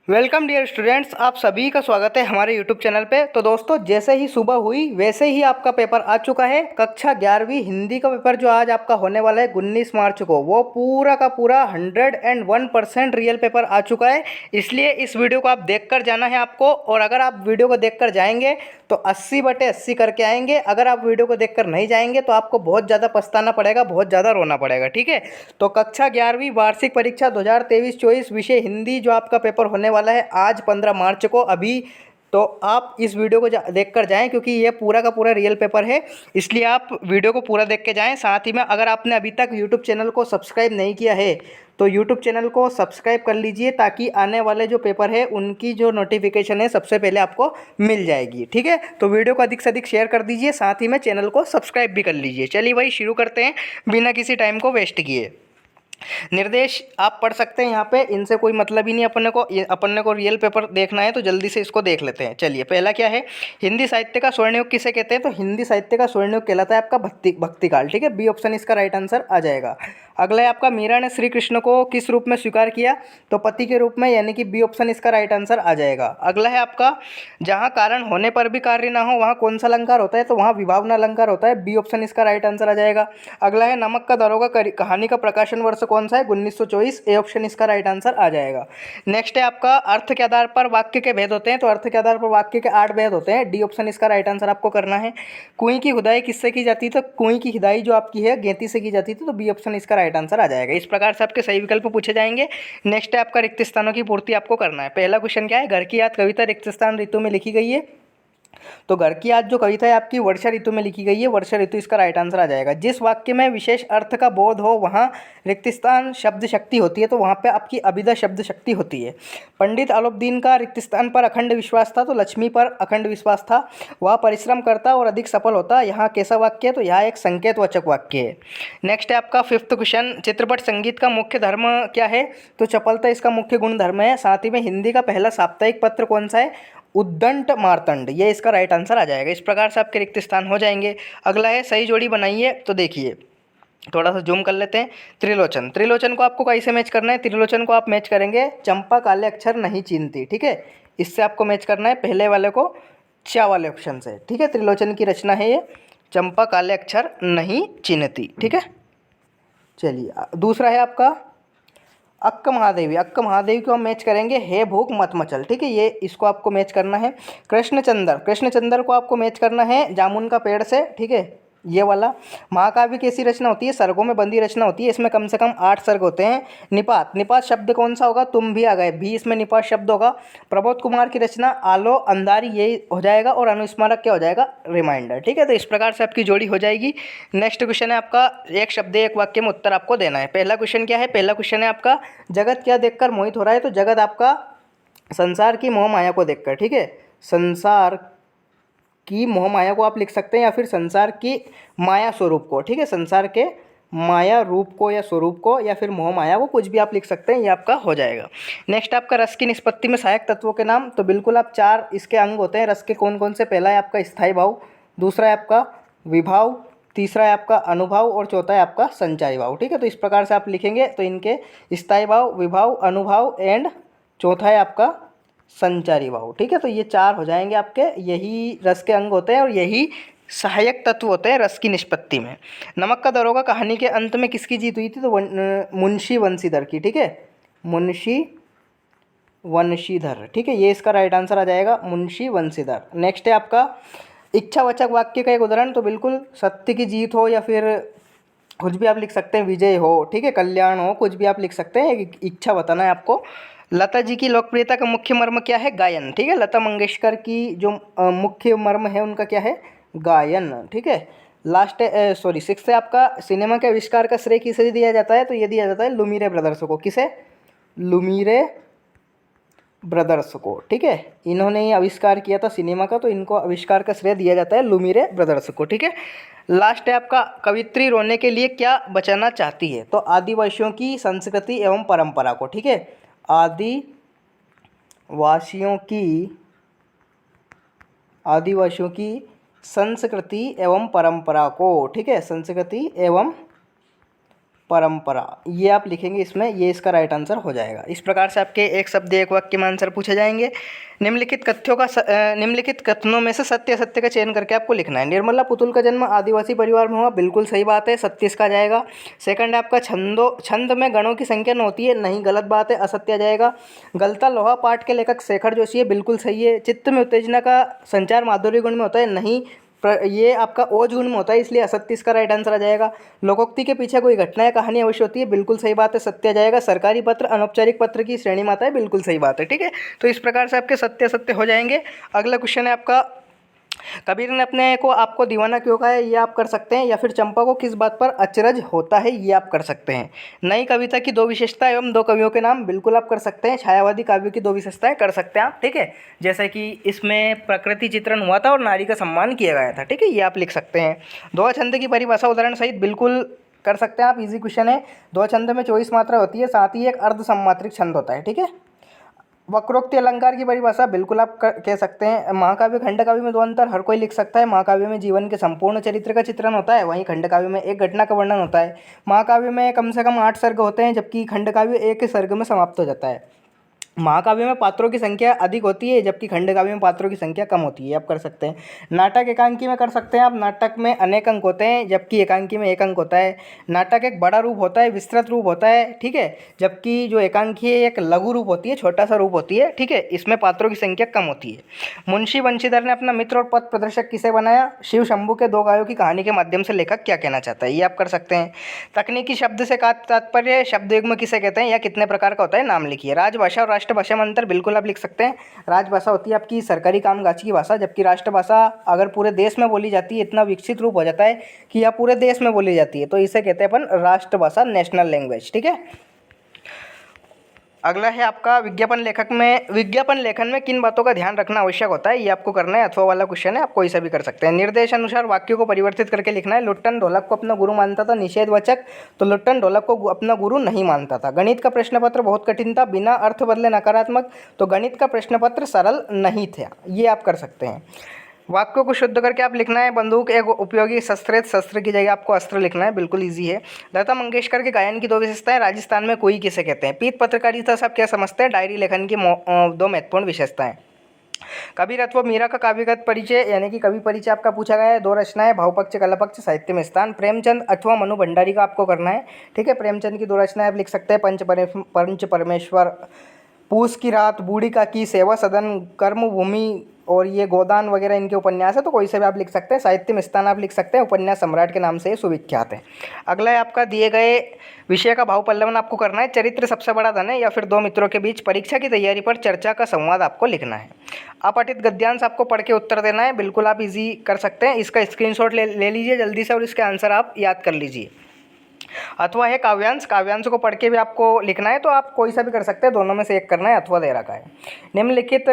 Welcome dear students, आप सभी का स्वागत है हमारे यूट्यूब चैनल पे। तो दोस्तों, जैसे ही सुबह हुई वैसे ही आपका पेपर आ चुका है। कक्षा 11वीं हिंदी का पेपर जो आज आपका होने वाला है 19 मार्च को, वो पूरा का पूरा 101% रियल पेपर आ चुका है। इसलिए इस वीडियो को आप देख कर जाना है आपको। और अगर आप वीडियो को देख कर जाएंगे तो 80/80 करके आएंगे। अगर आप वीडियो को देख कर नहीं जाएंगे तो आपको बहुत ज़्यादा पछताना पड़ेगा, बहुत ज़्यादा रोना पड़ेगा। ठीक है, तो कक्षा 11वीं वार्षिक परीक्षा 2023-24 विषय हिंदी जो आपका पेपर होने वाला है आज 15 मार्च को अभी, तो आप इस वीडियो को देख कर जाएँ, क्योंकि ये पूरा का पूरा रियल पेपर है। इसलिए आप वीडियो को पूरा देख के जाएँ। साथ ही में अगर आपने अभी तक यूट्यूब चैनल को सब्सक्राइब नहीं किया है तो यूट्यूब चैनल को सब्सक्राइब कर लीजिए, ताकि आने वाले जो पेपर है उनकी जो नोटिफिकेशन है सबसे पहले आपको मिल जाएगी। ठीक है, तो वीडियो को अधिक से अधिक शेयर कर दीजिए, साथ ही में चैनल को सब्सक्राइब भी कर लीजिए। चलिए भाई, शुरू करते हैं बिना किसी टाइम को वेस्ट किए। निर्देश आप पढ़ सकते हैं यहाँ पे, इनसे कोई मतलब ही नहीं अपने को रियल पेपर देखना है, तो जल्दी से इसको देख लेते हैं। चलिए, पहला क्या है, हिंदी साहित्य का स्वर्णयुग किसे कहते हैं? तो हिंदी साहित्य का स्वर्णयुग कहलाता है आपका भक्ति काल। ठीक है, बी ऑप्शन इसका राइट आंसर आ जाएगा। अगला है आपका, मीरा ने श्री कृष्ण को किस रूप में स्वीकार किया? तो पति के रूप में, यानी कि बी ऑप्शन इसका राइट आंसर आ जाएगा। अगला है आपका, जहाँ कारण होने पर भी कार्य ना हो वहाँ कौन सा अलंकार होता है? तो वहाँ विभावना अलंकार होता है। बी ऑप्शन इसका राइट आंसर आ जाएगा। अगला है, नमक का दरोगा कहानी का प्रकाशन वर्ष कौन सा है? 1924। ए ऑप्शन इसका राइट आंसर आ जाएगा। नेक्स्ट है आपका, अर्थ के आधार पर वाक्य के भेद होते हैं। तो अर्थ के आधार पर वाक्य के 8 भेद होते हैं। डी ऑप्शन इसका राइट आंसर आपको करना है। कुएं की खुदाई किससे की जाती है? तो कुएं की खुदाई जो आपकी है गेंती से की जाती थी। तो बी ऑप्शन इसका राइट आंसर आ जाएगा। इस प्रकार से आपके सही विकल्प पूछे जाएंगे। नेक्स्ट है आपका, रिक्त स्थानों की पूर्ति आपको करना है। पहला क्वेश्चन क्या है, घर की याद कविता रिक्त स्थान ऋतु में लिखी गई है। तो घर की याद जो कविता है आपकी वर्षा ऋतु में लिखी गई है। वर्षा ऋतु इसका राइट आंसर आ जाएगा। जिस वाक्य में विशेष अर्थ का बोध हो वहाँ रिक्त स्थान शब्द शक्ति होती है। तो वहाँ पे आपकी अभिधा शब्द शक्ति होती है। पंडित अलाउद्दीन का रिक्त स्थान पर अखंड विश्वास था। तो लक्ष्मी पर अखंड विश्वास था। वह परिश्रम करता और अधिक सफल होता। यहाँ कैसा वाक्य है? तो यहाँ एक संकेतवाचक वाक्य है। नेक्स्ट है आपका फिफ्थ क्वेश्चन, चित्रपट संगीत का मुख्य धर्म क्या है? तो चपलता इसका मुख्य गुण धर्म है। साथ ही में हिंदी का पहला साप्ताहिक पत्र कौन सा है? उद्दंड मार्तंड, ये इसका राइट आंसर आ जाएगा। इस प्रकार से आपके रिक्त स्थान हो जाएंगे। अगला है, सही जोड़ी बनाइए। तो देखिए, थोड़ा सा जूम कर लेते हैं। त्रिलोचन, त्रिलोचन को आपको कैसे मैच करना है? त्रिलोचन को आप मैच करेंगे, चंपा काले अक्षर नहीं चीनती। ठीक है, इससे आपको मैच करना है, पहले वाले को चा वाले ऑप्शन से। ठीक है, त्रिलोचन की रचना है ये, चंपा काले अक्षर नहीं चीनती। ठीक है, चलिए दूसरा है आपका, अक्क महादेवी। अक्क महादेवी को हम मैच करेंगे, हे भूख मत मचल। ठीक है, ये इसको आपको मैच करना है। कृष्णचंद्र, कृष्णचंद्र को आपको मैच करना है जामुन का पेड़ से। ठीक है, ये वाला। महाकाव्य कैसी रचना होती है? सर्गों में बंधी रचना होती है। इसमें कम से कम 8 सर्ग होते हैं। निपात, निपात शब्द कौन सा होगा? तुम भी आ गए, भी इसमें निपात शब्द होगा। प्रबोध कुमार की रचना आलो अंधारी, ये हो जाएगा। और अनुस्मारक क्या हो जाएगा? रिमाइंडर। ठीक है, तो इस प्रकार से आपकी जोड़ी हो जाएगी। नेक्स्ट क्वेश्चन है आपका, एक शब्द एक वाक्य में उत्तर आपको देना है। पहला क्वेश्चन क्या है? पहला क्वेश्चन है आपका, जगत क्या देखकर मोहित हो रहा है? तो जगत आपका संसार की मोह माया को देखकर। ठीक है, संसार की मोह माया को आप लिख सकते हैं, या फिर संसार की माया स्वरूप को। ठीक है, संसार के माया रूप को या स्वरूप को, या फिर मोह माया को, कुछ भी आप लिख सकते हैं, ये आपका हो जाएगा। नेक्स्ट आपका, रस की निष्पत्ति में सहायक तत्वों के नाम। तो बिल्कुल आप 4 इसके अंग होते हैं रस के, कौन कौन से? पहला है आपका स्थायी भाव, दूसरा है आपका विभाव, तीसरा है आपका अनुभाव, और चौथा है आपका संचारी भाव। ठीक है, तो इस प्रकार से आप लिखेंगे। तो इनके स्थायी भाव, विभाव, अनुभाव एंड चौथा है आपका संचारी भाव। ठीक है, तो ये 4 हो जाएंगे आपके, यही रस के अंग होते हैं और यही सहायक तत्व होते हैं रस की निष्पत्ति में। नमक का दरोगा कहानी के अंत में किसकी जीत हुई थी? तो मुंशी वंशीधर की। ठीक है, मुंशी वंशीधर। ठीक है, ये इसका राइट आंसर आ जाएगा, मुंशी वंशीधर। नेक्स्ट है आपका, इच्छावाचक वाक्य का एक उदाहरण। तो बिल्कुल सत्य की जीत हो, या फिर कुछ भी आप लिख सकते हैं, विजय हो, ठीक है, कल्याण हो, कुछ भी आप लिख सकते हैं, एक इच्छा बताना है आपको। लता जी की लोकप्रियता का मुख्य मर्म क्या है? गायन। ठीक है, लता मंगेशकर की जो मुख्य मर्म है उनका क्या है? गायन। ठीक है, लास्ट सॉरी सिक्स है आपका, सिनेमा के आविष्कार का श्रेय किसे दिया जाता है? तो ये दिया जाता है लुमिरे ब्रदर्स को। किसे? लुमिरे ब्रदर्स को। ठीक है, इन्होंने ही आविष्कार किया था सिनेमा का, तो इनको आविष्कार का श्रेय दिया जाता है लुमिरे ब्रदर्स को। ठीक है, लास्ट है आपका, कवित्री रोने के लिए क्या बचाना चाहती है? तो आदिवासियों की संस्कृति एवं परंपरा को। ठीक है, आदिवासियों की संस्कृति एवं परंपरा को। ठीक है, संस्कृति एवं परंपरा, ये आप लिखेंगे इसमें, ये इसका राइट आंसर हो जाएगा। इस प्रकार से आपके एक शब्द एक वाक्य में आंसर पूछे जाएंगे। निम्नलिखित कथनों में से सत्य असत्य का चयन करके आपको लिखना है। निर्मला पुतुल का जन्म आदिवासी परिवार में हुआ, बिल्कुल सही बात है, सत्य इसका जाएगा। सेकंड है आपका छंद में गणों की संख्या न होती है, नहीं, गलत बात है, असत्य आ जाएगा। गलता लोहा पाठ के लेखक शेखर जोशी है, बिल्कुल सही है। चित्त में उत्तेजना का संचार माधुर्य गुण में होता है, नहीं, ये आपका ओज गुण में होता है, इसलिए असत्य इसका राइट आंसर आ जाएगा। लोकोक्ति के पीछे कोई घटना या कहानी अवश्य होती है, बिल्कुल सही बात है, सत्य आ जाएगा। सरकारी पत्र अनौपचारिक पत्र की श्रेणी में आता है, बिल्कुल सही बात है, ठीक है। तो इस प्रकार से आपके सत्य सत्य हो जाएंगे। अगला क्वेश्चन है आपका, कबीर ने अपने को आपको दीवाना क्यों कहा है, ये आप कर सकते हैं। या फिर चंपा को किस बात पर अचरज होता है, ये आप कर सकते हैं। नई कविता की 2 विशेषता एवं 2 कवियों के नाम, बिल्कुल आप कर सकते हैं। छायावादी काव्य की 2 विशेषताएं कर सकते हैं आप, ठीक है। जैसे कि इसमें प्रकृति चित्रण हुआ था और नारी का सम्मान किया गया था, ठीक है, ये आप लिख सकते हैं। दोहा छंद की परिभाषा उदाहरण सहित बिल्कुल कर सकते हैं आप, इजी क्वेश्चन है। दोहा छंद में 24 मात्रा होती है, साथ ही एक अर्ध सम्मात्रिक छंद होता है, ठीक है। वक्रोक्ति अलंकार की परिभाषा बिल्कुल आप कह सकते हैं। महाकाव्य खंडकाव्य में 2 अंतर हर कोई लिख सकता है। महाकाव्य में जीवन के संपूर्ण चरित्र का चित्रण होता है, वहीं खंडकाव्य में एक घटना का वर्णन होता है। महाकाव्य में कम से कम 8 सर्ग होते हैं, जबकि खंडकाव्य एक सर्ग में समाप्त हो जाता है। महाकाव्य में पात्रों की संख्या अधिक होती है, जबकि खंडकाव्य में पात्रों की संख्या कम होती है, आप कर सकते हैं। नाटक एकांकी में कर सकते हैं आप, नाटक में अनेक अंक होते हैं, जबकि एकांकी में 1 अंक होता है। नाटक एक बड़ा रूप होता है, विस्तृत रूप होता है, ठीक है, जबकि जो एकांकी है एक लघु रूप होती है, छोटा सा रूप होती है, ठीक है, इसमें पात्रों की संख्या कम होती है। मुंशी बंशीधर ने अपना मित्र और पथ प्रदर्शक किसे बनाया, शिव शंभू के 2 गायों की कहानी के माध्यम से लेखक क्या कहना चाहता है, ये आप कर सकते हैं। तकनीकी शब्द से का तात्पर्य शब्द युग्म किसे कहते हैं या कितने प्रकार का होता है, नाम लिखिए। राजभाषा और राष्ट्रभाषा में अंतर, बिल्कुल आप लिख सकते हैं। राजभाषा होती है आपकी सरकारी कामकाज की भाषा, जबकि राष्ट्रभाषा अगर पूरे देश में बोली जाती है, इतना विकसित रूप हो जाता है कि यह पूरे देश में बोली जाती है, तो इसे कहते हैं अपन राष्ट्रभाषा, नेशनल लैंग्वेज, ठीक है। अगला है आपका विज्ञापन लेखन में किन बातों का ध्यान रखना आवश्यक होता है, ये आपको करना है। अथवा वाला क्वेश्चन है, आप कोई सा भी कर सकते हैं। निर्देश अनुसार वाक्यों को परिवर्तित करके लिखना है। लुट्टन ढोलक को अपना गुरु मानता था, निषेधवाचक, तो लुट्टन ढोलक को अपना गुरु नहीं मानता था। गणित का प्रश्न पत्र बहुत कठिन था, बिना अर्थ बदले नकारात्मक, तो गणित का प्रश्न पत्र सरल नहीं था, ये आप कर सकते हैं। वाक्यों को शुद्ध करके आप लिखना है। बंदूक एक उपयोगी शस्त्र है, शस्त्र की जगह आपको अस्त्र लिखना है, बिल्कुल इजी है। लता मंगेशकर के गायन की 2 विशेषताएं, राजस्थान में कोई किसे कहते हैं। पीत पत्रकारिता से आप क्या समझते हैं, डायरी लेखन की 2 महत्वपूर्ण विशेषताएं। कबीर अथवा मीरा का काव्यगत परिचय यानी कि कवि परिचय आपका पूछा गया है। 2 रचनाएं, भावपक्ष कला पक्ष, साहित्य में स्थान। प्रेमचंद अथवा मनु भंडारी का आपको करना है, ठीक है। प्रेमचंद की 2 रचनाएं आप लिख सकते हैं, पंच परमेश्वर, पूस की रात, बूढ़ी काकी, सेवा सदन, कर्मभूमि और ये गोदान वगैरह इनके उपन्यास है, तो कोई से भी आप लिख सकते हैं। साहित्य में स्थान आप लिख सकते हैं, उपन्यास सम्राट के नाम से ये सुविख्यात है। अगला है आपका दिए गए विषय का भाव पल्लवन आपको करना है। चरित्र सबसे बड़ा धन है, या फिर 2 मित्रों के बीच परीक्षा की तैयारी पर चर्चा का संवाद आपको लिखना है। अपठित गद्यांश आपको पढ़ के उत्तर देना है, बिल्कुल आप इजी कर सकते हैं। इसका स्क्रीनशॉट ले लीजिए जल्दी से और इसके आंसर आप याद कर लीजिए। अथवा है काव्यांश, काव्यांश को पढ़ के भी आपको लिखना है, तो आप कोई सा भी कर सकते हैं, दोनों में से एक करना है, अथवा दे रखा है। निम्नलिखित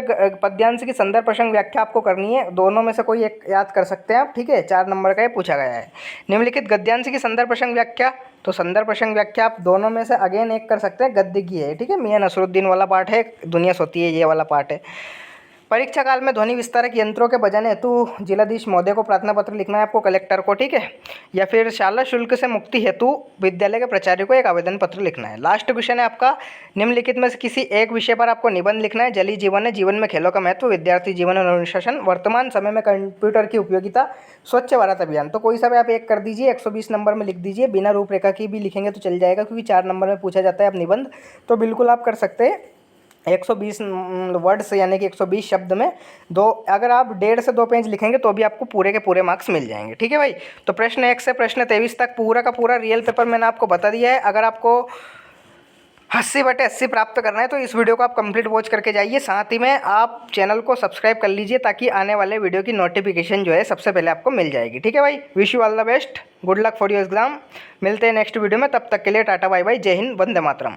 पद्यांश की संदर्भ प्रसंग व्याख्या आपको करनी है, दोनों में से कोई एक याद कर सकते हैं आप, ठीक है। 4 नंबर का ये पूछा गया है। निम्नलिखित गद्यांश की संदर्भ प्रसंग व्याख्या, तो संदर्भ प्रसंग व्याख्या आप दोनों में से अगेन एक कर सकते हैं, गद्य की है, ठीक है। मियां नसरुद्दीन वाला पार्ट है, दुनिया सोती है ये वाला पार्ट है। परीक्षा काल में ध्वनि विस्तारक यंत्रों के बजाने हेतु जिलाधीश महोदय को प्रार्थना पत्र लिखना है आपको, कलेक्टर को, ठीक है। या फिर शाला शुल्क से मुक्ति हेतु विद्यालय के प्राचार्य को एक आवेदन पत्र लिखना है। लास्ट क्वेश्चन है आपका, निम्नलिखित में से किसी एक विषय पर आपको निबंध लिखना है। जलीय जीवन है, जीवन में खेलों का महत्व, विद्यार्थी जीवन और अनुशासन, वर्तमान समय में कंप्यूटर की उपयोगिता, स्वच्छ भारत अभियान, तो कोई सा भी आप एक कर दीजिए। 120 नंबर में लिख दीजिए, बिना रूपरेखा की भी लिखेंगे तो चल जाएगा, क्योंकि 4 नंबर में पूछा जाता है आप निबंध, तो बिल्कुल आप कर सकते हैं। 120 वर्ड्स यानी कि 120 शब्द में अगर आप 1.5 से 2 पेज लिखेंगे तो भी आपको पूरे के पूरे मार्क्स मिल जाएंगे, ठीक है भाई। तो प्रश्न 1 से प्रश्न 23 तक पूरा का पूरा रियल पेपर मैंने आपको बता दिया है। अगर आपको 80/80 प्राप्त करना है तो इस वीडियो को आप कंप्लीट वॉच करके जाइए, साथ ही में आप चैनल को सब्सक्राइब कर लीजिए, ताकि आने वाले वीडियो की नोटिफिकेशन जो है सबसे पहले आपको मिल जाएगी, ठीक है भाई। Wish you all the best, good luck for your exam. मिलते हैं नेक्स्ट वीडियो में, तब तक के लिए टाटा बाय बाय, जय हिंद, वंदे मातरम।